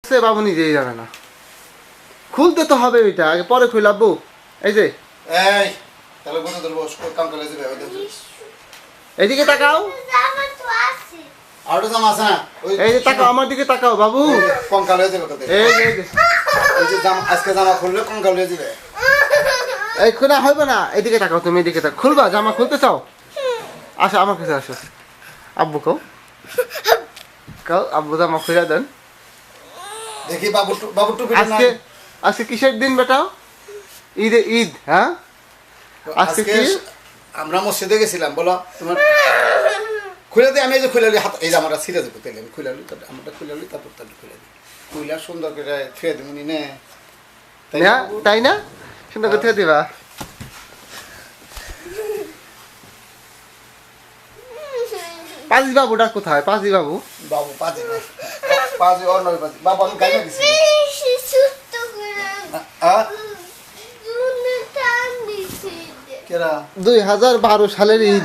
সে বাবু নিজেই জানে না, খুলতে তো হবে এটা, আগে পরে খুলাবো। এই যে এই তাহলে বন্ধ ধরবো কাম করে যাবে ওই দেখো এদিকে তাকাও, আর তো জামা আছে না এই যে তাকাও আমার দিকে তাকাও বাবু, কঙ্কাল হয়ে যাবে কত এই যে এই যে জামা আজকে জামা খুললে কঙ্কাল হয়ে যাবে এই খোলা হবে না, এদিকে তাকাও, তুমি এদিকে তাকাও, খুলবা জামা খুলতে চাও? আসো আমার কাছে আসো, আব্বু কাও কাও, আব্বু জামা খুলে দেন। দেখি বাবু টুপি আজকে আজকে কিসের দিন বেটা? ঈদে ঈদ, হ্যাঁ আজকে কি? আমরা মসজিদে গেছিলাম, বলো তোমার খুলে দিই, আমি এই যে খুলে দিই হাত, এই যে আমরা ছিঁড়ে দেবো তাহলে আমি খুলে দিই, আমারটা খুলে দিই, তারপর তাহলে খুলে দিই, খুলে সুন্দর করে ছুঁয়ে দেবো নি নে, তাই না? সুন্দর করে দিবা। পাজি বাবুটা কোথায়? পাজি বাবু বাবু পাজি না পাজি অন্য পাজি বাবু আমি গাইনা দিছি 2012 সালের ঈদ,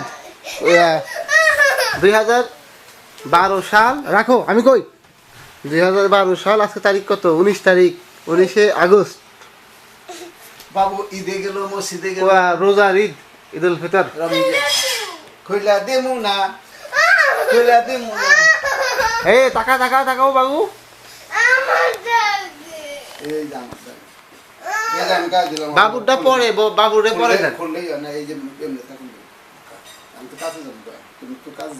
2012 সাল রাখো, আমি কই 2012 সাল, আজকে তারিখ কত? 19 তারিখ, 19 আগস্ট। বাবু ঈদে গেল, মসজিদে গেল, রোজার ঈদ, ঈদ উল ফিতর। খুইলা দেমু না, খুইলা দেমু না, এই তাকাও বাবু, এই জাম এই জাম কা দিলাম বাবুটা পরে, বাবুরে পরে দেন। খুললেই না, এই যে এমনি থাকুন, আমি তো কাছে যাবো, তুমি তো কাছে